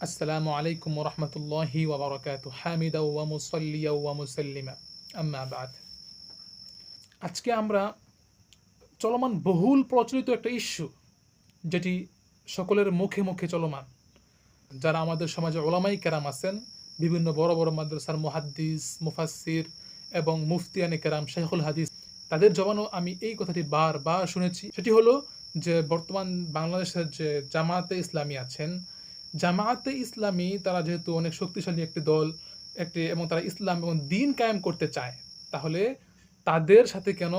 আসসালামু আলাইকুম ওয়া রাহমাতুল্লাহি ওয়া বারাকাতুহু হামিদাও ওয়া মুসাল্লিয়াও ওয়া মুসাল্লিমা আম্মা বা'দ। আজকে আমরা চলমান বহুল প্রচলিত একটা ইস্যু, যেটি সকলের মুখে মুখে চলমান, যারা আমাদের সমাজে উলামায়ে কেরাম আছেন, বিভিন্ন বড় বড় মাদ্রাসার মুহাদ্দিস, মুফাসসির এবং মুফতিয়ানে কেরাম, শাইখুল হাদিস, তাদের জবানেও আমি এই কথাটি বারবার শুনেছি। সেটি হলো যে বর্তমান বাংলাদেশের যে জামায়াতে ইসলামী আছেন, জামায়াতে ইসলামী তারা যেহেতু অনেক শক্তিশালী একটি দল, এবং তারা ইসলাম এবং দ্বীন কায়েম করতে চায়, তাহলে তাদের সাথে কেন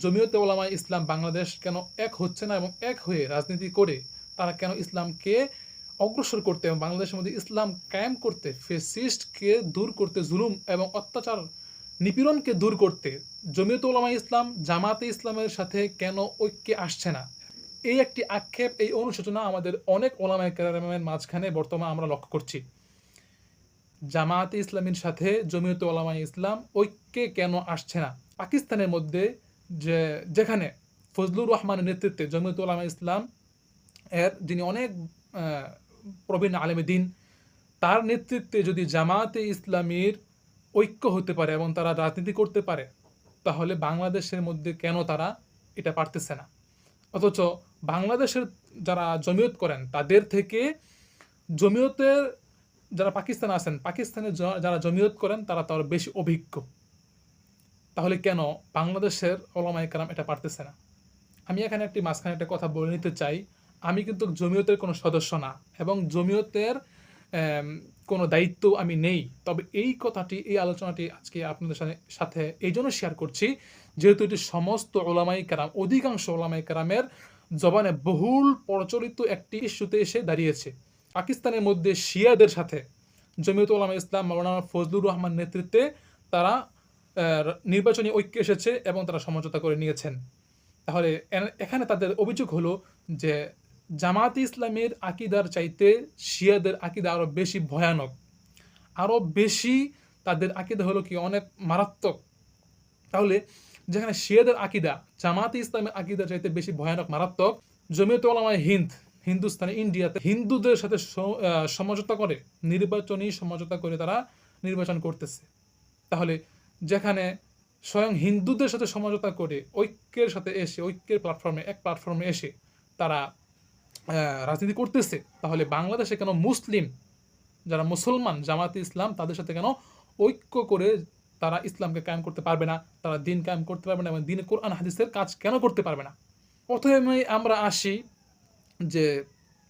জমিয়তে উলামায়ে ইসলাম বাংলাদেশ কেন এক হচ্ছে না এবং এক হয়ে রাজনীতি করে তারা কেন ইসলামকে অগ্রসর করতে এবং বাংলাদেশের মধ্যে ইসলাম কায়েম করতে, ফ্যাসিস্টকে দূর করতে, জুলুম এবং অত্যাচার নিপীড়নকে দূর করতে জমিয়তে উলামায়ে ইসলাম জামায়াতে ইসলামের সাথে কেন ঐক্যে আসছে না, এই একটি আক্ষেপ, এই অনুশোচনা আমাদের অনেক ওলামায়ে কেরামের মাঝখানে বর্তমানে আমরা লক্ষ্য করছি। জামায়াতে ইসলামীর সাথে জমিয়তে উলামায়ে ইসলাম ঐক্যে কেন আসছে না? পাকিস্তানের মধ্যে যেখানে ফজলুর রহমানের নেতৃত্বে জমিয়তে উলামায়ে ইসলাম এর, যিনি অনেক প্রবীণ আলেমে দ্বীন, তার নেতৃত্বে যদি জামায়াতে ইসলামীর ঐক্য হতে পারে এবং তারা রাজনীতি করতে পারে, তাহলে বাংলাদেশের মধ্যে কেন তারা এটা পারতেছে না? অথচ বাংলাদেশের যারা জমিয়ত করেন তাদের থেকে জমিয়তের যারা পাকিস্তানে আছেন, পাকিস্তানের যারা জমিয়ত করেন তারা তো আরো বেশি অভিজ্ঞ। তাহলে কেন বাংলাদেশের উলামায়ে কেরাম এটা পারতেছে না? আমি এখানে মাঝখানে একটা কথা বলে নিতে চাই। আমি কিন্তু জমিয়তের কোনো সদস্য না এবং জমিয়তের কোনো দায়িত্ব আমি নেই। তবে এই আলোচনাটি আজকে আপনাদের সাথে এই জন্য শেয়ার করছি, যেহেতু এটি সমস্ত উলামায়ে কেরাম, অধিকাংশ উলামায়ে কেরামের জবানে বহুল প্রচলিত একটি ইস্যুতে এসে দাঁড়িয়েছে। পাকিস্তানের মধ্যে শিয়াদের সাথে জমিয়তে উলামায়ে ইসলাম মাওলানা ফজলুর রহমান নেতৃত্বে তারা নির্বাচনী ঐক্যে এসেছে এবং তারা সমঝোতা করে নিয়েছেন। তাহলে এখানে তাদের অভিযোগ হলো যে জামায়াতে ইসলামের আকিদার চাইতে শিয়াদের আকিদা আরো বেশি ভয়ানক, আরো বেশি তাদের আকিদা হলো কি অনেক মারাত্মক। তাহলে যেখানে শিয়াদের আকিদা জামায়াতে ইসলামের আকিদার চাইতে বেশি ভয়ানক, মারাত্মক, জমিয়তে উলামায়ে হিন্দুস্তানে, ইন্ডিয়াতে হিন্দুদের সাথে সমঝোতা করে, নির্বাচনী সমঝোতা করে তারা নির্বাচন করতেছে। তাহলে যেখানে স্বয়ং হিন্দুদের সাথে সমঝোতা করে ঐক্যের সাথে এসে, ঐক্যের প্ল্যাটফর্মে এসে তারা রাজনীতি করতেছে, তাহলে বাংলাদেশে কেন মুসলিম যারা মুসলমান জামায়াতে ইসলাম তাদের সাথে কেন ঐক্য করে তারা ইসলামকে কায়েম করতে পারবে না, তারা দিন কায়েম করতে পারবে না এবং দিনে কোরআন হাদিসের কাজ কেন করতে পারবে না? প্রথমে আমরা আসি যে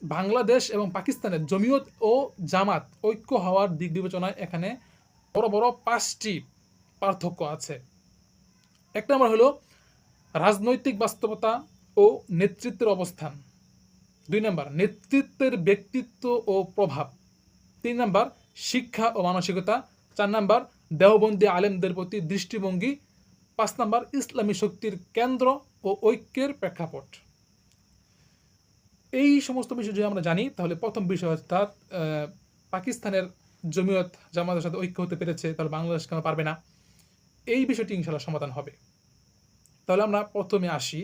বাংলাদেশ এবং পাকিস্তানের জমিয়ত ও জামাত ঐক্য হওয়ার দিক বিবেচনায় এখানে বড় বড় 5টি পার্থক্য আছে। এক নম্বর হলো রাজনৈতিক বাস্তবতা ও নেতৃত্বের অবস্থান। 2 নম্বর নেতৃত্বের ব্যক্তিত্ব ও প্রভাব। 3 নম্বর শিক্ষা ও মানসিকতা। 4 নম্বর দেওবন্দি আলেমদের প্রতি দৃষ্টিভঙ্গি। 5 নম্বর ইসলামী শক্তির কেন্দ্র ও ঐক্যের প্রেক্ষাপট। এই সমস্ত বিষয় যদি আমরা জানি, তাহলে প্রথম বিষয় অর্থাৎ পাকিস্তানের জমিয়ত জামাতের সাথে ঐক্য হতে পেরেছে, তাহলে বাংলাদেশ কেন পারবে না, এই বিষয়টি ইনশাআল্লাহ সমাধান হবে। তাহলে আমরা প্রথমে আসি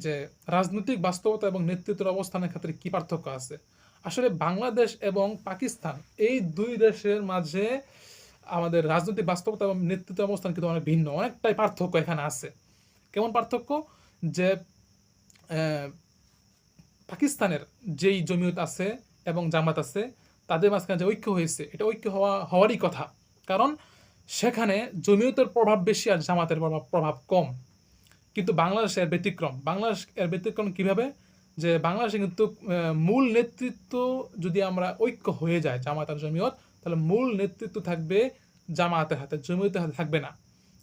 যে রাজনৈতিক বাস্তবতা এবং নেতৃত্বের অবস্থানের ক্ষেত্রে কি পার্থক্য আছে। আসলে বাংলাদেশ এবং পাকিস্তান, এই দুই দেশের মাঝে আমাদের রাজনৈতিক বাস্তবতা এবং নেতৃত্বের অবস্থান কিন্তু অনেক ভিন্ন, অনেকটাই পার্থক্য এখানে আছে। কেমন পার্থক্য? যে পাকিস্তানের যেই জমিয়ত আছে এবং জামাত আছে, তাদের মাঝখানে যে ঐক্য হয়েছে, এটা ঐক্য হওয়ারই কথা, কারণ সেখানে জমিয়তের প্রভাব বেশি আর জামাতের প্রভাব কম। কিন্তু বাংলাদেশ এর ব্যতিক্রম। বাংলাদেশ এর ব্যতিক্রম কিভাবে? যে বাংলাদেশে কিন্তু মূল নেতৃত্ব যদি আমরা ঐক্য হয়ে যায় জামাত আর জমিয়ত, তাহলে মূল নেতৃত্ব থাকবে জামাতের হাতে, জমিয়তের হাতে থাকবে না।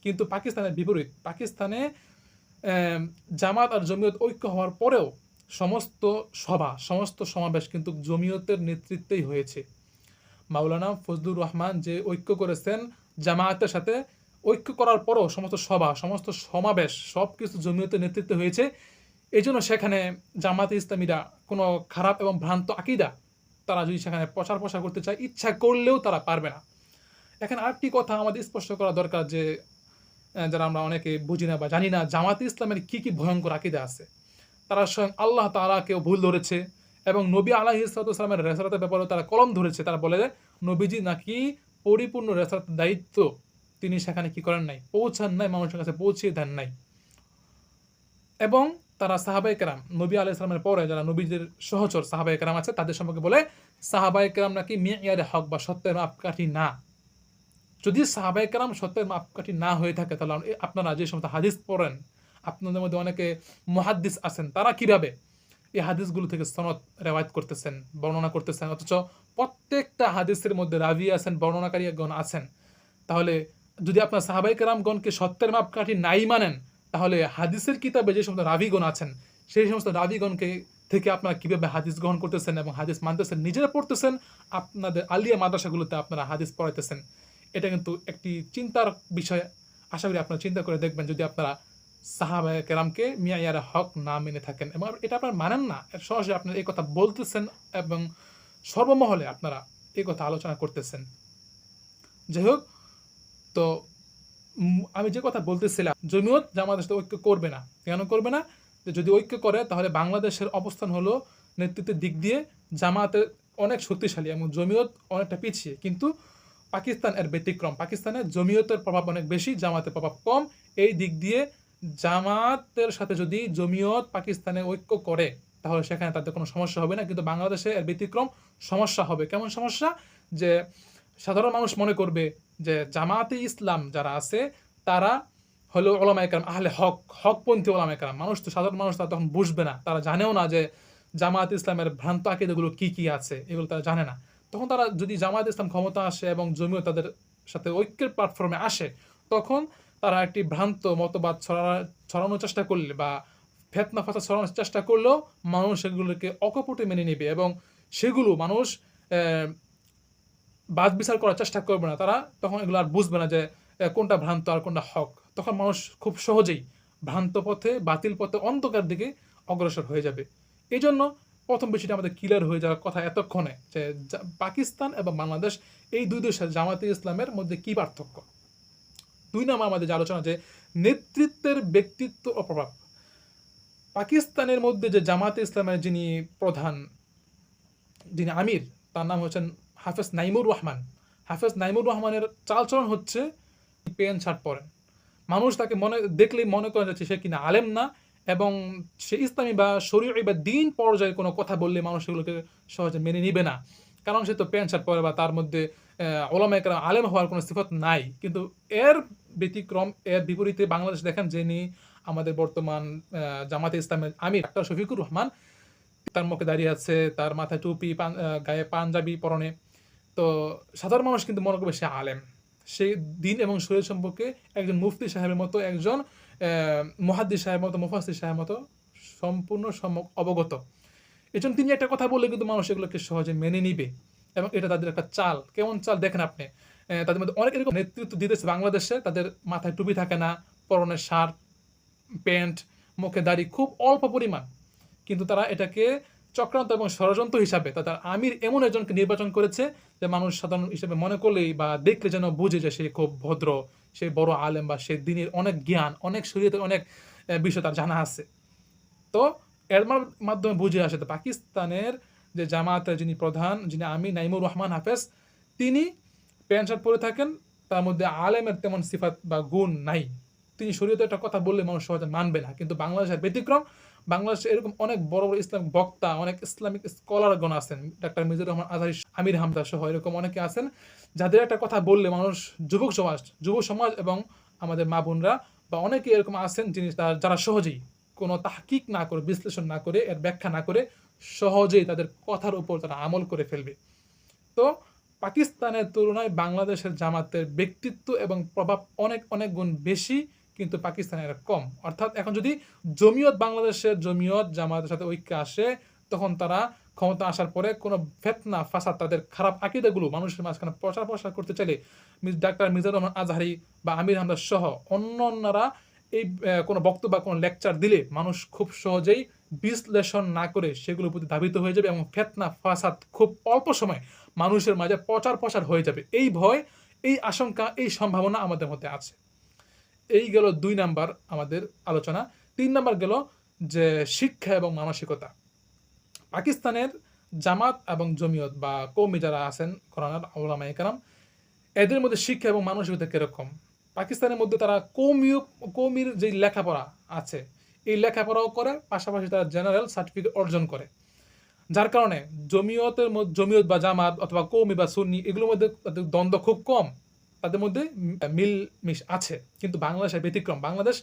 কিন্তু পাকিস্তানের বিপরীত। পাকিস্তানে জামাত আর জমিয়ত ঐক্য হওয়ার পরেও সমস্ত সমাবেশ কিন্তু জমিয়তের নেতৃত্বেই হয়েছে। মাওলানা ফজলুর রহমান যে ঐক্য করেছেন জামায়াতের সাথে, ঐক্য করার পরও সমস্ত সমাবেশ সবকিছু জমিয়তের নেতৃত্বে হয়েছে। এই জন্য সেখানে জামাতে ইসলামীরা কোনো খারাপ এবং ভ্রান্ত আকিদা তারা যদি সেখানে প্রচার করতে চায়, ইচ্ছা করলেও তারা পারবে না। এখানে আরেকটি কথা আমাদের স্পষ্ট করা দরকার, যে যারা আমরা অনেকে বুঝি না বা জানি না জামাতে ইসলামের কি ভয়ঙ্কর আকিদা আছে। তারা স্বয়ং আল্লাহ তাআলাকেও ভুল ধরেছে এবং নবী আলাইহিস সালামের রেসালাতের ব্যাপারে তারা কলম ধরেছে। তারা বলে যে নবীজি নাকি পরিপূর্ণ রেসালাতের দায়িত্ব তিনি সেখানে কি করেন নাই, পৌঁছান নাই, মানুষের কাছে পৌঁছিয়ে দেন নাই। এবং তারা সাহাবায়ে কেরাম নবী আলাইহিস সালামের পরে যারা নবীদের সহচর সাহাবায়ে কেরাম আছে তাদের সম্পর্কে বলে সাহাবায়ে কেরাম নাকি মিয়ারে হক বা সত্যের মাপকাঠি না। যদি সাহাবায়ে কেরাম সত্যের মাপকাঠি না হয়ে থাকে তাহলে আপনারা যে সমস্ত হাদিস পড়েন, আপনাদের মধ্যে অনেকে মুহাদ্দিস আছেন, তারা কিভাবে এই হাদিসগুলো থেকে সনদ রেওয়ায়াত করতেছেন, বর্ণনা করতেছেন, অথচ প্রত্যেকটা হাদিসের মধ্যে রাবি আছেন, বর্ণনাকারীগণ আছেন। তাহলে যদি আপনার সাহাবায়ে কেরামগণকে সত্যের মাপকাঠি নাই মানেন, তাহলে হাদিসের কিতাবে যে সমস্ত রাবিগণ আছেন সেই সমস্ত রাবিগণকে থেকে আপনারা কিভাবে হাদিস গ্রহণ করতেছেন এবং হাদিস মানতেছেন, নিজেরা পড়তেছেন, আপনাদের আলিয়া মাদ্রাসাগুলোতে আপনারা হাদিস পড়াইতেছেন। এটা কিন্তু একটি চিন্তার বিষয়। আশা করি আপনারা চিন্তা করে দেখবেন যদি আপনারা সাহাবায়ে কেরামকে মিয়ারে হক না মেনে থাকেন এবং এটা আপনারা মানেন না, সরাসরি আপনারা এই কথা বলতেছেন এবং সর্বমহলে আপনারা এই কথা আলোচনা করতেছেন। যাই হোক, তো আমি যে কথা বলতেছিলাম, জমিয়ত জামাতের সাথে ঐক্য করবে না। কেন করবে না? যদি ঐক্য করে তাহলে বাংলাদেশের অবস্থান হলো নেতৃত্বের দিক দিয়ে জামাতের অনেক শক্তিশালী এবং জমিয়ত অনেকটা পিছিয়ে। কিন্তু পাকিস্তান এর ব্যতিক্রম। পাকিস্তানে জমিয়তের প্রভাব অনেক বেশি, জামাতের প্রভাব কম। এই দিক দিয়ে জামাতের সাথে যদি জমিয়ত পাকিস্তানে ঐক্য করে তাহলে সেখানে তাদের কোনো সমস্যা হবে না। কিন্তু বাংলাদেশে এর ব্যতিক্রম, সমস্যা হবে। কেমন সমস্যা? যে সাধারণ মানুষ মনে করবে যে জামাতে ইসলাম যারা আছে তারা হলো ওলামায়ে কেরাম, আহলে হক, হকপন্থী ওলামায়ে কেরাম। সাধারণ মানুষ তারা তখন বুঝবে না, তারা জানেও না যে জামাত ইসলামের ভ্রান্ত আকীদাগুলো কি কি আছে, এগুলো তারা জানে না। তখন তারা যদি জামাত ইসলাম ক্ষমতা আসে এবং জমিয়ত তাদের সাথে ঐক্যের প্ল্যাটফর্মে আসে, তখন তারা একটি ভ্রান্ত মতবাদ ছড়ানোর চেষ্টা করলে বা ফেতনা ফাসাদ ছড়ানোর চেষ্টা করলেও মানুষ সেগুলোকে অকপটে মেনে নেবে এবং সেগুলো মানুষ বাদ বিচার করার চেষ্টা করবে না। তারা তখন এগুলো আর বুঝবে না যে কোনটা ভ্রান্ত আর কোনটা হক। তখন মানুষ খুব সহজেই ভ্রান্ত পথে, বাতিল পথে, অন্ধকার দিকে অগ্রসর হয়ে যাবে। এই জন্য প্রথম বিষয়টা আমাদের ক্লিয়ার হয়ে যাওয়ার কথা এতক্ষণে যে পাকিস্তান এবং বাংলাদেশ এই দুই দেশের জামাতে ইসলামের মধ্যে কি পার্থক্য। 2 নম্বর আমাদের যে আলোচনা, যে নেতৃত্বের ব্যক্তিত্ব ও প্রভাব। পাকিস্তানের মধ্যে যে জামাতে ইসলামের যিনি প্রধান, যিনি আমির, তার নাম হচ্ছেন হাফেজ নাইমুর রহমান। হাফেজ নাইমুর রহমানের চালচলন হচ্ছে প্যান্ট শার্ট পরেন। মানুষ তাকে দেখলেই মনে করেন যাচ্ছে সে কিনা আলেম না এবং সে ইসলামী বা শরীয়ী বা দ্বীন পর্যায়ে কোনো কথা বললে মানুষ সেগুলোকে সহজে মেনে নিবে না, কারণ সে তো প্যান্ট শার্ট পরে বা তার মধ্যে ওলামায়ে কেরাম আলেম হওয়ার কোনো সিফাত নাই। কিন্তু এর ব্যতিক্রম, এর বিপরীতে বাংলাদেশ দেখেন, যিনি আমাদের বর্তমান জামাতে ইসলামের আমির ডাক্তার শফিকুর রহমান, তার মুখে দাঁড়িয়ে আছে, তার মাথায় টুপি, গায়ে পাঞ্জাবি পরনে। তো সাধারণ মানুষ কিন্তু মনে করবে সে আলেম, সে দ্বীন এবং শরীয়ত সম্পর্কে একজন মুফতি সাহেবের মতো, একজন মুহাদ্দিস সাহেবের মতো, মুফাসসির সাহেবের মতো সম্পূর্ণ অবগত। এজন্য তিনি একটা কথা বললে কিন্তু মানুষ এগুলোকে সহজে মেনে নিবে এবং এটা তাদের একটা চাল। কেমন চাল দেখেন আপনি, তাদের মধ্যে অনেক এরকম নেতৃত্ব দিতেছে বাংলাদেশে, তাদের মাথায় টুপি থাকে না, পরনে শার্ট, প্যান্ট, মুখে দাড়ি খুব অল্প পরিমাণ, কিন্তু তারা এটাকে চক্রান্ত এবং ষড়যন্ত্র হিসাবে তাদের আমির এমন একজনকে নির্বাচন করেছে যে মানুষ সাধারণ হিসেবে মনে করলেই বা দেখলে যেন বুঝে যে সে খুব ভদ্র, সে বড় আলেম বা সে দ্বীনের অনেক জ্ঞান, অনেক শরীয়তের অনেক বিষয় তার জানা আছে। তো এর মাধ্যমে বুঝে আসে তো পাকিস্তানের যে জামাতের যিনি প্রধান, যিনি আমির নাইমুর রহমান হাফেজ, তিনি প্যান্ট শার্ট পরে থাকেন, তার মধ্যে আলেমের তেমন সিফাত বা গুণ নাই। তিনি শরীয়তের একটা কথা বললে মানুষ সহজে মানবে না। কিন্তু বাংলাদেশের ব্যতিক্রম, বাংলাদেশে এরকম অনেক বড় বড় ইসলামিক বক্তা, অনেক ইসলামিক স্কলারগণ আছেন, ডাক্তার মিজানুর রহমান আজহারী, আমির হামজা সহ এরকম অনেকে আছেন, যাদের একটা কথা বললে মানুষ, যুব সমাজ এবং আমাদের মা বোনরা বা অনেকে এরকম আছেন যিনি যারা সহজেই কোনো তাহকিক না করে, বিশ্লেষণ না করে, এর ব্যাখ্যা না করে সহজেই তাদের কথার উপর তারা আমল করে ফেলবে। তো পাকিস্তানের তুলনায় বাংলাদেশের জামাতের ব্যক্তিত্ব এবং প্রভাব অনেক অনেক গুণ বেশি, কিন্তু পাকিস্তানের কম। অর্থাৎ এখন যদি বাংলাদেশের জমিয়ত জামাতের সাথে ঐক্য আসে, তখন তারা ক্ষমতা আসার পরে কোনো ফেতনা ফাসাদ, তাদের খারাপ আকীদাগুলো মানুষের মাঝখানে প্রচার করতে চাইলে ডাক্তার মিজানুর রহমান আজহারী বা আমির হামজা সহ অন্যান্যরা এই কোনো বক্তব্য বা কোনো লেকচার দিলে মানুষ খুব সহজেই বিশ্লেষণ না করে সেগুলোর প্রতি ধাবিত হয়ে যাবে এবং ফেতনা ফাসাদ খুব অল্প সময় মানুষের মাঝে প্রচার হয়ে যাবে। এই ভয়, এই আশঙ্কা, এই সম্ভাবনা আমাদের মধ্যে আছে। এই গেল 2 নাম্বার আমাদের আলোচনা। 3 নাম্বার গেল যে শিক্ষা এবং মানসিকতা। পাকিস্তানের জামাত এবং জমিয়ত বা কওমি যারা আছেন ঘরানার উলামায়ে কেরাম, এদের মধ্যে শিক্ষা এবং মানসিকতা কিরকম? পাকিস্তানের মধ্যে তারা কওমির যে লেখাপড়া আছে, এই লেখাপড়াও করে, পাশাপাশি তারা জেনারেল সার্টিফিকেট অর্জন করে। যার কারণে জমিয়ত বা জামাত অথবা কওমি বা সুন্নি এগুলোর মধ্যে তাদের দ্বন্দ্ব খুব কম, তাদের মধ্যে মিল আছে। কিন্তু বাংলাদেশের ব্যতিক্রম। বাংলাদেশ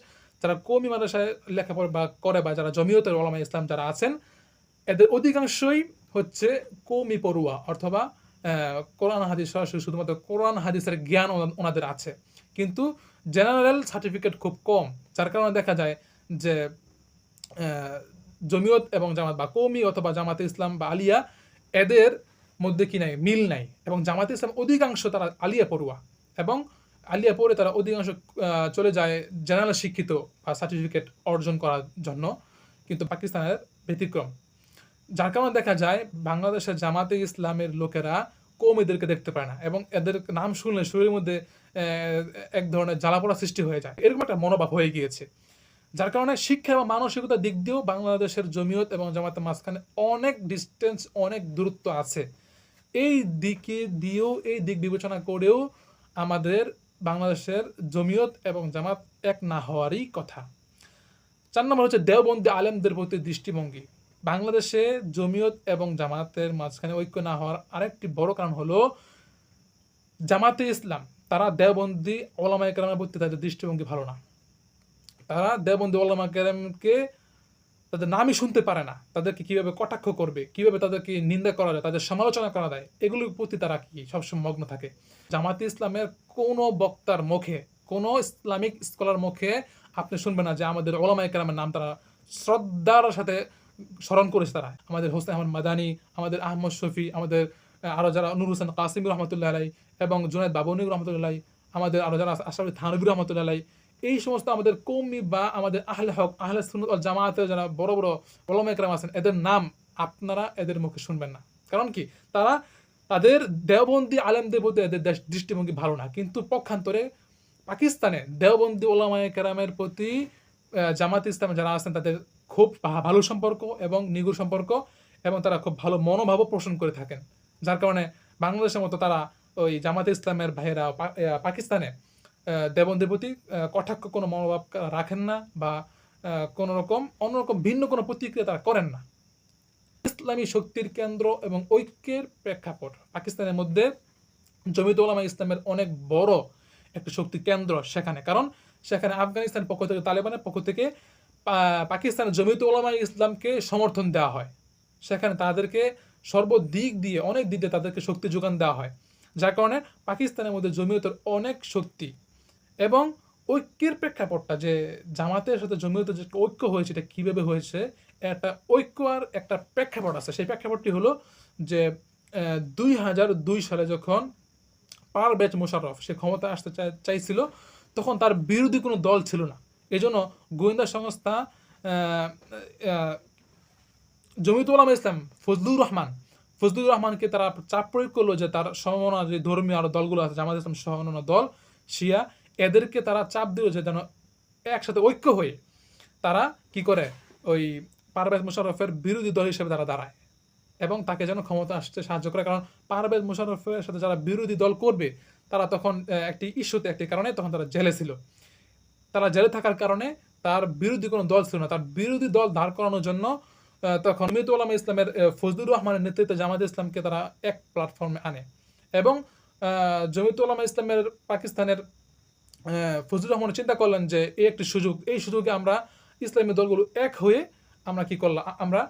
যারা কওমি মাদ্রাসায় লেখাপড়া বা করে বা যারা জমিয়তের ওলামায়ে ইসলাম যারা আছেন, এদের অধিকাংশই হচ্ছে কওমি পড়ুয়া অথবা কোরআন হাদিস সরাসরি শুধুমাত্র কোরআন হাদিসের জ্ঞান ওনাদের আছে, কিন্তু জেনারেল সার্টিফিকেট খুব কম। যার কারণে দেখা যায় যে জমিয়ত এবং জামাত বা কওমি অথবা জামাতে ইসলাম বা আলিয়া, এদের মধ্যে কি নাই, মিল নাই। এবং জামাতে ইসলাম অধিকাংশ তারা আলিয়া পড়ুয়া, এবং আলিয়া পড়ে তারা অধিকাংশ চলে যায় জেনারেল শিক্ষিত বা সার্টিফিকেট অর্জন করার জন্য, কিন্তু পাকিস্তানের ব্যতিক্রম। যার কারণে দেখা যায় বাংলাদেশের জামাতে ইসলামের লোকেরা কওমিদেরকে দেখতে পায় না, এবং এদের নাম শুনলে শরীরের মধ্যে এক ধরনের জ্বালাপোড়া সৃষ্টি হয়ে যায়, এরকম একটা মনোভাব হয়ে গিয়েছে। যার কারণে শিক্ষা এবং মানসিকতার দিক দিয়েও বাংলাদেশের জমিয়ত এবং জামাতের মাঝখানে অনেক ডিস্টেন্স, অনেক দূরত্ব আছে। এই দিক বিবেচনা করেও আমাদের বাংলাদেশের জমিয়ত এবং জামাত এক না হওয়ারই কথা। 4 নম্বর হচ্ছে দেওবন্দি আলেমদের প্রতি দৃষ্টিভঙ্গি। বাংলাদেশে জমিয়ত এবং জামাতের মাঝখানে ঐক্য না হওয়ার আরেকটি বড় কারণ হলো জামাতে ইসলাম, তারা দেওবন্দি ওলামায়ে কেরামের প্রতি তাদের দৃষ্টিভঙ্গি ভালো না। তারা দেওবন্দি ওলামায়ে কেরামকে তাদের নামই শুনতে পারে না, তাদেরকে কিভাবে কটাক্ষ করবে, কিভাবে তাদেরকে নিন্দা করা যায়, তাদের সমালোচনা করা যায়, এগুলোর প্রতি তারা কি সবসময় মগ্ন থাকে। জামাতে ইসলামের কোনো বক্তার মুখে, কোনো ইসলামিক স্কলার মুখে আপনি শুনবেন না যে আমাদের ওলামায়ে কেরামের নাম তারা শ্রদ্ধার সাথে স্মরণ করেছে। তারা আমাদের হোসেন আহমদ মাদানী, আমাদের আহমদ শফি, আমাদের আরও যারা নূর হোসেন কাসিম রহমতুল্লাহ আলাই এবং জুনায়েদ বাবনী রহমতুল্লাহ, আমাদের আরও যারা আশরাফ থানভী রহমতুল্লাহ আলাই, এই সমস্ত আমাদের কওমি বা আমাদের আহলে হক, আহলে সুন্নাত ওয়াল জামাতের যারা বড় বড় ওলামায়ে কেরাম আছেন, এদের নাম আপনারা এদের মুখে শুনবেন না। কারণ কি? তারা তাদের দেওবন্দি আলেমদের প্রতি এদের দৃষ্টিভঙ্গি ভালো না। কিন্তু পক্ষান্তরে পাকিস্তানে দেওবন্দি ওলামায়ে কেরামের প্রতি জামাত ইসলাম যারা আছেন তাদের খুব ভালো সম্পর্ক এবং নিগুড় সম্পর্ক, এবং তারা খুব ভালো মনোভাবও পোষণ করে থাকেন। যার কারণে বাংলাদেশের মতো তারা ওই জামাতে ইসলামের ভাইয়েরা পাকিস্তানে দেওবন্দির প্রতি কটাক্ষ কোনো মনোভাব রাখেন না, বা অন্যরকম ভিন্ন কোনো প্রতিক্রিয়া তারা করেন না। ইসলামী শক্তির কেন্দ্র এবং ঐক্যের প্রেক্ষাপট, পাকিস্তানের মধ্যে জমিয়ত উলামা ইসলামের অনেক বড় একটা শক্তি কেন্দ্র সেখানে। কারণ সেখানে আফগানিস্তানের পক্ষ থেকে, তালেবানের পক্ষ থেকে পাকিস্তানের জমিয়ত উলামা ইসলামকে সমর্থন দেওয়া হয়। সেখানে তাদেরকে সর্বদিক দিয়ে, অনেক দিক দিয়ে তাদেরকে শক্তি যোগান দেওয়া হয়। যার কারণে পাকিস্তানের মধ্যে জমিয়তের অনেক শক্তি। এবং ঐক্যের প্রেক্ষাপটটা, যে জামাতের সাথে জমিয়তের যে ঐক্য হয়েছে, এটা কীভাবে হয়েছে, একটা ঐক্য আর একটা প্রেক্ষাপট আছে। সেই প্রেক্ষাপটটি হলো যে 2002 সালে যখন পারভেজ মোশাররফ সে ক্ষমতা আসতে চাইছিল, তখন তার বিরোধী কোনো দল ছিল না। এজন্য গোয়েন্দা সংস্থা জমিয়ত উলামা ইসলাম ফজলুর রহমানকে তারা চাপ প্রয়োগ করলো যে তার সমমনা যে ধর্মীয় আরো দলগুলো আছে, জামাত ইসলাম সহ অন্যান্য দল, শিয়া, এদেরকে তারা চাপ দিল যে যেন একসাথে ঐক্য হয়ে তারা কি করে, ওই পারভেজ মোশাররফের বিরোধী দল হিসেবে তারা দাঁড়ায় এবং তাকে যেন ক্ষমতা আসতে সাহায্য করে। কারণ পারভেজ মোশাররফের সাথে যারা বিরোধী দল করবে, তারা তখন একটি কারণে তখন তারা জেলে ছিল। তারা জেলে থাকার কারণে তার বিরোধী কোনো দল ছিল না। তার বিরোধী দল দাঁড় করানোর জন্য তখন জমিয়ত উলামা ইসলামের ফজলুর রহমানের নেতৃত্বে জামাত ইসলামকে তারা এক প্ল্যাটফর্মে আনে, এবং জমিয়ত উলামা ইসলামের পাকিস্তানের ফজলুর রহমান চিন্তা করলেন যে একটি সুযোগ, এই সুযোগে আমরা ইসলামী দলগুলো এক হয়ে আমরা কি করলাম, আমরা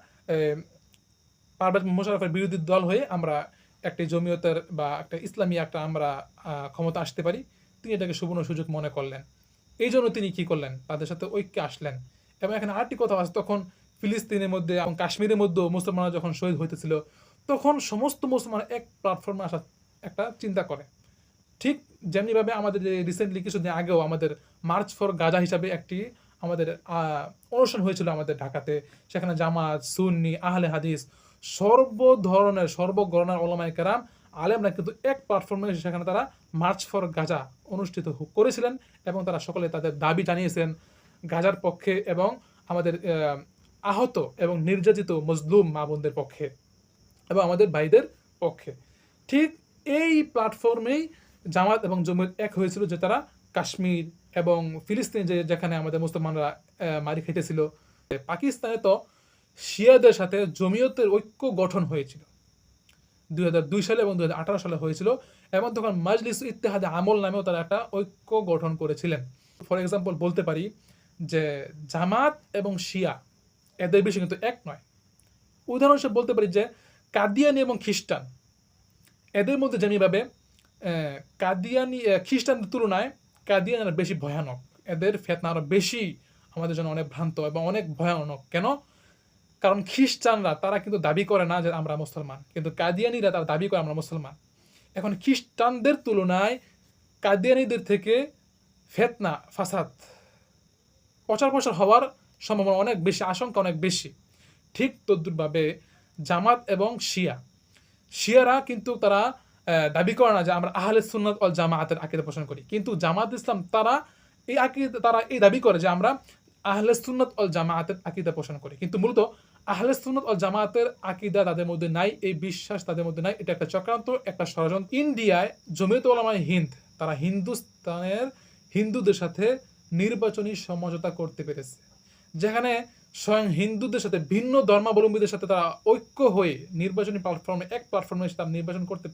পারভেজ মোশাররফের বিরোধী দল হয়ে আমরা একটি জমিয়তের বা একটা ইসলামী একটা আমরা ক্ষমতা আসতে পারি। তিনি এটাকে সুবর্ণ সুযোগ মনে করলেন। এই জন্য তিনি কি করলেন, তাদের সাথে ঐক্যে আসলেন। এবং এখানে আরেকটি কথা আছে, তখন ফিলিস্তিনের মধ্যে এবং কাশ্মীরের মধ্যেও মুসলমানরা যখন শহীদ হইতেছিল, তখন সমস্ত মুসলমান এক প্ল্যাটফর্মে আসার একটা চিন্তা করে। ঠিক যেমনিভাবে আমাদের রিসেন্টলি কিছুদিন আগেও আমাদের মার্চ ফর গাজা হিসাবে একটি আমাদের অনুষ্ঠান হয়েছিল আমাদের ঢাকাতে। সেখানে জামাত, সুন্নি, আহলে হাদিস, সর্বগণনার ওলামায়ে কেরাম, আলেমরা কিন্তু এক প্ল্যাটফর্মে এসে সেখানে তারা মার্চ ফর গাজা অনুষ্ঠিত করেছিলেন, এবং তারা সকলে তাদের দাবি জানিয়েছেন গাজার পক্ষে এবং আমাদের আহত এবং নির্যাতিত মজলুম মা বোনদের পক্ষে এবং আমাদের ভাইদের পক্ষে। ঠিক এই প্ল্যাটফর্মেই জামাত এবং জমিয়ত এক হয়েছিল যে তারা কাশ্মীর এবং ফিলিস্তিন যেখানে আমাদের মুসলমানরা মারি খেতেছিল, পাকিস্তানে তো শিয়াদের সাথে জমিয়তের ঐক্য গঠন হয়েছিল 2002 সালে এবং 2018 সালে হয়েছিল, এবং তখন মাজলিস ইত্তেহাদে আমল নামেও তারা একটা ঐক্য গঠন করেছিলেন। ফর এক্সাম্পল বলতে পারি যে জামাত এবং শিয়া এদের বিষয় কিন্তু এক নয়। উদাহরণ হিসেবে বলতে পারি যে কাদিয়ানি এবং খ্রিস্টান, এদের মধ্যে যেমনিভাবে কাদিয়ানি খ্রিস্টানদের তুলনায় কাদিয়ানিরা বেশি ভয়ানক, এদের ফেতনা আরও বেশি আমাদের জন্য অনেক ভ্রান্ত এবং অনেক ভয়ানক। কেন? কারণ খ্রিস্টানরা তারা কিন্তু দাবি করে না যে আমরা মুসলমান, কিন্তু কাদিয়ানিরা তারা দাবি করে আমরা মুসলমান। এখন খ্রিস্টানদের তুলনায় কাদিয়ানিদের থেকে ফেতনা ফাসাদ প্রচার প্রসার হওয়ার সম্ভাবনা অনেক বেশি, আশঙ্কা অনেক বেশি। ঠিক তদ্রুপভাবে জামাত এবং শিয়ারা কিন্তু তারা দাবি করে না যে আমরা আহলে সুন্নাত ওয়াল জামাআতের আকীদা পোষণ করি, কিন্তু জামাত ইসলাম তারা এই দাবি করে যে আমরা আহলে সুন্নাত ওয়াল জামাআতের আকীদা পোষণ করি, কিন্তু মূলত আহলে সুন্নাত ওয়াল জামাআতের আকীদা তাদের মধ্যে নাই, এই বিশ্বাস তাদের মধ্যে নাই। এটা একটা চক্রান্ত, একটা ষড়যন্ত্র। ইন্ডিয়ায় জমিয়ত উলামায়ে হিন্দ তারা হিন্দুস্তানের হিন্দুদের সাথে নির্বাচনী সমঝোতা করতে পেরেছে, যেখানে স্বয়ং হিন্দুদের সাথে ভিন্ন ধর্মাবলম্বীদের সাথে তারা ঐক্য হয়ে নির্বাচনী প্ল্যাটফর্মে এক প্ল্যাটফর্মে তারা নির্বাচন করতে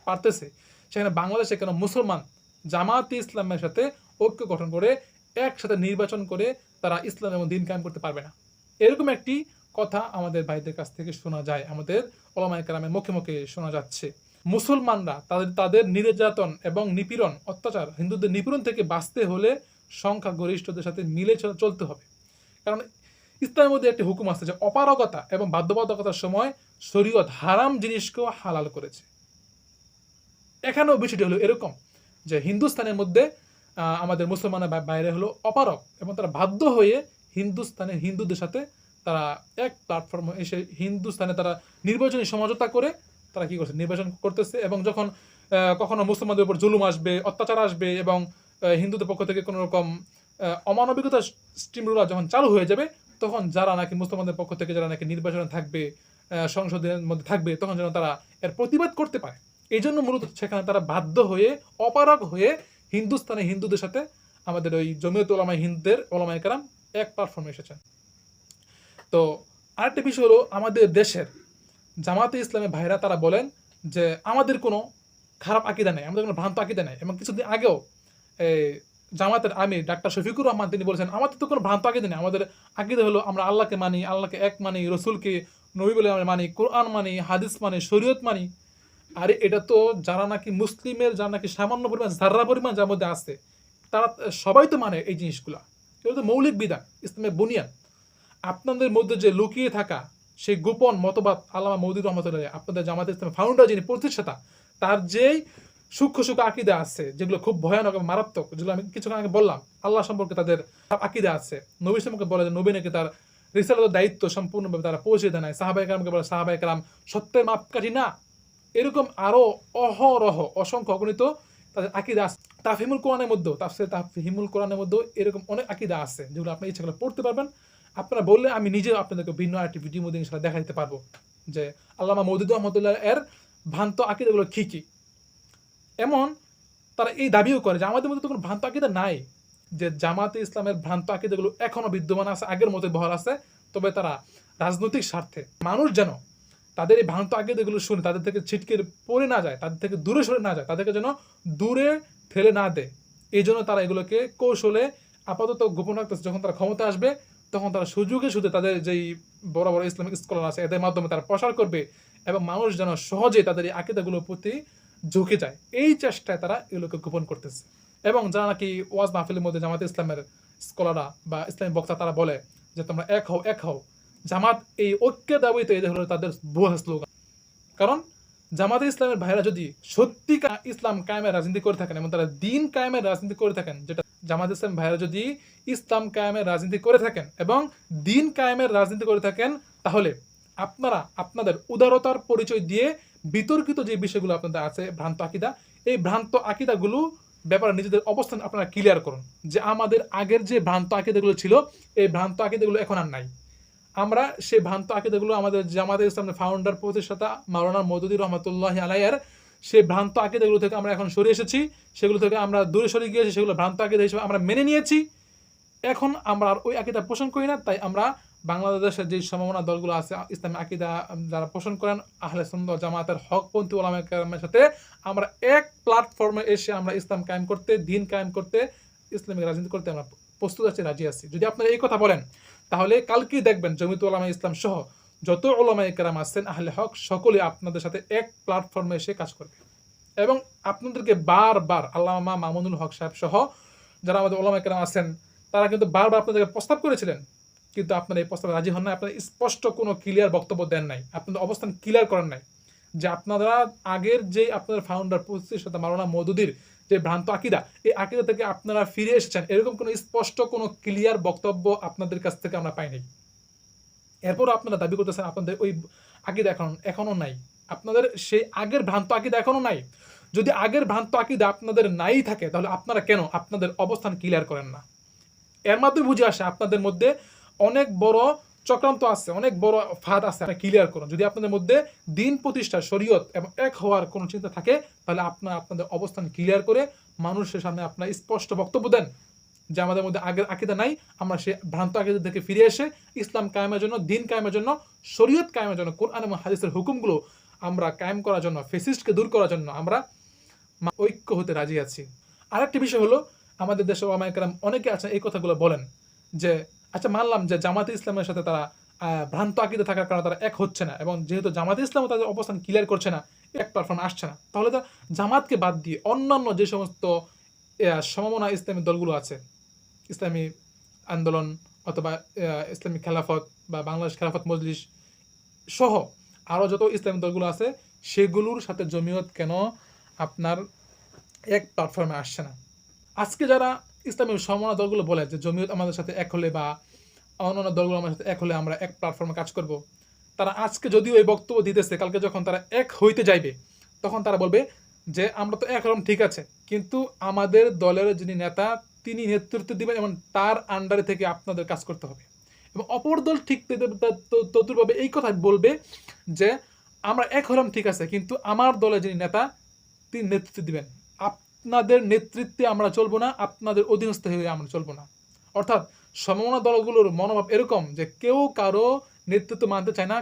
পারতেছে। সেখানে বাংলাদেশে কেন মুসলমান জামায়াতে ইসলামের সাথে ঐক্য গঠন করে একসাথে নির্বাচন করে তারা ইসলাম এবং দ্বীন কায়েম করতে পারবে না? এরকম একটি কথা আমাদের ভাইদের কাছ থেকে শোনা যায়, আমাদের উলামায়ে কেরামের মুখে মুখে শোনা যাচ্ছে। মুসলমানরা তাদের নির্যাতন এবং নিপীড়ন, অত্যাচার, হিন্দুদের নিপীড়ন থেকে বাঁচতে হলে সংখ্যা গরিষ্ঠদের সাথে মিলে চলতে হবে। কারণ ইসলামের মধ্যে একটি হুকুম আছে যে অপারগতা এবং বাধ্যবাধকতার সময় শরীয়ত হারাম জিনিসকেও হালাল করেছে। এখানেও বিষয়টি হলো এরকম যে হিন্দুস্তানের মধ্যে আমাদের মুসলমানের বাইরে হলো অপারগ, এবং তারা বাধ্য হয়ে হিন্দুস্তানের হিন্দুদের সাথে তারা এক প্ল্যাটফর্মে এসে হিন্দুস্তানে তারা নির্বাচনী সমঝোতা করে তারা কি করছে, নির্বাচন করতেছে। এবং যখন কখনো মুসলমানদের উপর জুলুম আসবে, অত্যাচার আসবে, এবং হিন্দুদের পক্ষ থেকে কোনো রকম অমানবিকতা স্টিমুলা যখন চালু হয়ে যাবে, তখন যারা নাকি মুসলমানদের পক্ষ থেকে যারা নাকি নির্বাচনে থাকবে, সংসদের মধ্যে থাকবে, তখন যেন তারা এর প্রতিবাদ করতে পারে। এই জন্য মূলত সেখানে তারা বাধ্য হয়ে অপারগ হয়ে হিন্দুস্তানে হিন্দুদের সাথে আমাদের ওই জমিয়ত উলামায়ে হিন্দের উলামায়ে কেরাম এক প্ল্যাটফর্মে এসেছেন। তো আরেকটা বিষয় হলো আমাদের দেশের জামাতে ইসলামের ভাইরা তারা বলেন যে আমাদের কোনো খারাপ আকীদা নেই, আমাদের কোনো ভ্রান্ত আকীদা নেই। এবং কিছুদিন আগেও জামাতের আমির ডাক্তার শফিকুর রহমান তিনি বলেছেন আমাদের তো কোনো ভ্রান্ত আকীদা নেই, আমাদের আকীদা হলো আমরা আল্লাহকে মানি, আল্লাহকে এক মানি, রসুলকে নবী বলে আমরা মানি, কোরআন মানি, হাদিস মানি, শরীয়ত মানি। আরে এটা তো যারা নাকি মুসলিমের যারা নাকি সামান্য পরিমাণ যারা পরিমাণ যার মধ্যে আছে তারা সবাই তো মানে এই জিনিসগুলো। এগুলো তো মৌলিক বিধান, ইসলামের বুনিয়াদ। আপনাদের মধ্যে যে লুকিয়ে থাকা সেই গোপন মতবাদ আল্লামা মওদুদী রহমতুল্লাহ আপনাদের জামাতে ইসলামের ফাউন্ডার যিনি প্রতিষ্ঠাতা, তার যেই সূক্ষ্ম আকীদা আছে যেগুলো খুব ভয়ানক এবং মারাত্মক, যেগুলো আমি কিছুক্ষণ আগে বললাম, আল্লাহ সম্পর্কে তাদের আকীদা আছে। নবী সম্পর্কে বলে যে নবী নাকি তার রিসালাতের দায়িত্ব সম্পূর্ণভাবে তারা পৌঁছে দেয় নাই, সাহাবায়ে কেরামকে বলে সাহাবায়ে কেরাম সত্যের মাপকাঠি না। এরকম আরো অহরহ অসংখ্য অগণিত তাদের আকীদা আছে। তাফহিমুল কোরআনের মধ্যেও তাফসীর তাফহিমুল কোরআনের মধ্যেও এরকম অনেক আকীদা আছে যেগুলো আপনি ইচ্ছা করলে পড়তে পারবেন। আপনারা বললে আমি নিজেও আপনাদেরকে ভিন্ন আরেকটি ভিডিওর মধ্যে ইনশাআল্লাহ দেখা দিতে পারবো যে আল্লামা মওদুদী রহমতুল্লাহ এর ভ্রান্ত আকীদাগুলো কী কী। এমন তারা এই দাবিও করে যে আমাদের মধ্যে তো কোনো ভ্রান্ত আকীদা নাই, যে জামাতে ইসলামের ভ্রান্ত আকীদাগুলো এখনও বিদ্যমান আছে, আগের মতো বহাল আছে। তবে তারা রাজনৈতিক স্বার্থে মানুষ যেন তাদের এই ভ্রান্ত আকীদাগুলো শুনে তাদের থেকে ছিটকে পড়ে না যায়, তাদের থেকে দূরে সরে না যায়, তাদেরকে যেন দূরে ফেলে না দেয়, এই জন্য তারা এগুলোকে কৌশলে আপাতত গোপন রাখতেছে। যখন তারা ক্ষমতা আসবে তখন তারা সুযোগে তাদের যেই বড় বড় ইসলামিক স্কলার আছে এদের মাধ্যমে তারা প্রসার করবে, এবং মানুষ যেন সহজে তাদের এই আকীদাগুলোর প্রতি ঝুঁকে যায়, এই চেষ্টায় তারা এগুলোকে গোপন করতেছে। এবং যারা নাকি ওয়াজ মাহফিলের মধ্যে জামাতে ইসলামের স্কলাররা বা ইসলামী বক্তা তারা বলে যে তোমরা এক হও এক হও, জামাত এই ঐক্যের দাবিতে এদের হলো তাদের ভুয়া স্লোগান। কারণ জামাতে ইসলামের ভাইরা যদি সত্যিকার ইসলাম কায়েমের রাজনীতি করে থাকেন এবং তারা দ্বীন কায়েমের রাজনীতি করে থাকেন, যেটা জামাতে ইসলাম ভাইরা যদি ইসলাম কায়েমের রাজনীতি করে থাকেন এবং দ্বীন কায়েমের রাজনীতি করে থাকেন, তাহলে আপনারা আপনাদের উদারতার পরিচয় দিয়ে বিতর্কিত যে বিষয়গুলো আপনাদের আছে ভ্রান্ত আকীদা, এই ভ্রান্ত আকীদাগুলো ব্যাপারে নিজেদের অবস্থান আপনারা ক্লিয়ার করুন যে আমাদের আগের যে ভ্রান্ত আকীদাগুলো ছিল এই ভ্রান্ত আকীদাগুলো এখন আর নাই। আমরা সেই ভ্রান্ত আকিদাগুলো আমাদের জামাতে ইসলামের ফাউন্ডার প্রতিষ্ঠাতা মাওলানা মওদুদী রহমাতুল্লাহি আলাইহির সেই ভ্রান্ত আকিদাগুলো থেকে আমরা এখন সরে এসেছি, সেগুলো থেকে আমরা দূরে সরে গিয়েছি, সেগুলো ভ্রান্ত আকিদা হিসেবে আমরা মেনে নিয়েছি। এখন আমরা আর ওই আকিদা পোষণ করি না। তাই আমরা বাংলাদেশের যে সম্ভাবনা দলগুলো আছে ইসলামী আকিদা যারা পোষণ করেন আহলে সুন্নাত ওয়াল জামাতের হকপন্থী উলামায়ে কেরামের সাথে আমরা এক প্ল্যাটফর্মে এসে আমরা ইসলাম কায়েম করতে, দ্বীন কায়েম করতে, ইসলামিক রাজনীতি করতে আমরা প্রস্তুত আছি, রাজি আছি। যদি আপনারা এই কথা বলেন তাহলে কালকেই দেখবেন জমিয়ত উলামায়ে ইসলাম সহ যত উলামায়ে কেরাম আছেন আহলে হক সকলে আপনাদের সাথে এক প্ল্যাটফর্মে এসে কাজ করবে এবং আপনাদেরকে বারবার আল্লামা মামুনুল হক সাহেব সহ যারা আমাদের উলামায়ে কেরাম আছেন তারা কিন্তু বারবার আপনাদেরকে প্রস্তাব করেছিলেন, কিন্তু আপনারা এই প্রস্তাবে রাজি হন না। আপনারা স্পষ্ট কোনো ক্লিয়ার বক্তব্য দেন নাই, আপনাদের অবস্থান ক্লিয়ার করেন নাই যে আপনারা আগের যে আপনাদের ফাউন্ডার প্রতিষ্ঠাতা মাওলানা মওদুদীর যে ভ্রান্ত আকিদা, এই আকিদা থেকে আপনারা ফিরে এসেছেন, এরকম কোনো স্পষ্ট কোনো ক্লিয়ার বক্তব্য আপনাদের কাছ থেকে আমরা পাইনি। এরপর আপনারা দাবি করতেছেন আপনাদের ওই আকিদা এখনো নাই, আপনাদের সেই আগের ভ্রান্ত আকিদা এখনো নাই। যদি আগের ভ্রান্ত আকিদা আপনাদের নাই থাকে তাহলে আপনারা কেন আপনাদের অবস্থান ক্লিয়ার করেন না? এর মাধ্যমে বুঝে আসে আপনাদের মধ্যে অনেক বড় চক্রান্ত আছে, অনেক বড় ফাঁদ আছে, ক্লিয়ার করুন। যদি আপনাদের মধ্যে দ্বীন প্রতিষ্ঠা, শরীয়ত এবং এক হওয়ার কোনো চিন্তা থাকে তাহলে আপনারা আপনাদের অবস্থান ক্লিয়ার করে মানুষের সামনে আপনারা স্পষ্ট বক্তব্য দেন যে আমাদের মধ্যে আগের আকিদা নাই, আমরা সে ভ্রান্ত আকিদা থেকে ফিরে এসে ইসলাম কায়েমের জন্য, দ্বীন কায়েমের জন্য, শরীয়ত কায়েমের জন্য, কোরআন এবং হাদিসের হুকুমগুলো আমরা কায়েম করার জন্য, ফেসিস্টকে দূর করার জন্য আমরা ঐক্য হতে রাজি আছি। আরেকটি বিষয় হলো আমাদের দেশের উলামায়ে কেরাম অনেকে আছেন এই কথাগুলো বলেন যে আচ্ছা মানলাম যে জামাতে ইসলামের সাথে তারা ভ্রান্ত আকিদা থাকার কারণে তারা এক হচ্ছে না, এবং যেহেতু জামাতে ইসলামও তাদের অবস্থান ক্লিয়ার করছে না, এক প্ল্যাটফর্ম আসছে না, তাহলে তো জামাতকে বাদ দিয়ে অন্যান্য যে সমস্ত সমমনা ইসলামী দলগুলো আছে, ইসলামী আন্দোলন অথবা ইসলামী খেলাফত বা বাংলাদেশ খেলাফত মজলিস সহ আরও যত ইসলামী দলগুলো আছে সেগুলোর সাথে জমিয়ত কেন আপনার এক প্ল্যাটফর্মে আসছে না? আজকে যারা ইসলামী সমমনা দলগুলো বলে যে জমিয়ত আমাদের সাথে এক হলে বা অন্যান্য দলগুলো আমাদের সাথে এক হলে আমরা এক প্ল্যাটফর্মে কাজ করব, তারা আজকে যদিও এই বক্তব্য দিতেছে, কালকে যখন তারা এক হইতে যাইবে তখন তারা বলবে যে আমরা তো এক হলাম ঠিক আছে, কিন্তু আমাদের দলের যিনি নেতা তিনি নেতৃত্ব দিবেন এবং তার আন্ডারে থেকে আপনাদের কাজ করতে হবে। এবং অপর দল ঠিক তদুরভাবে এই কথা বলবে যে আমরা এক হলাম ঠিক আছে, কিন্তু আমার দলের যিনি নেতা তিনি নেতৃত্ব দিবেন, আপনাদের নেতৃত্বে আমরা চলবো না, আপনাদের অধীনস্থ হয়ে আমরা চলবো না। অর্থাৎ সমমনা দলগুলোর মনোভাব এরকম যে কেউ কারো নেতৃত্ব মানতে চায় না।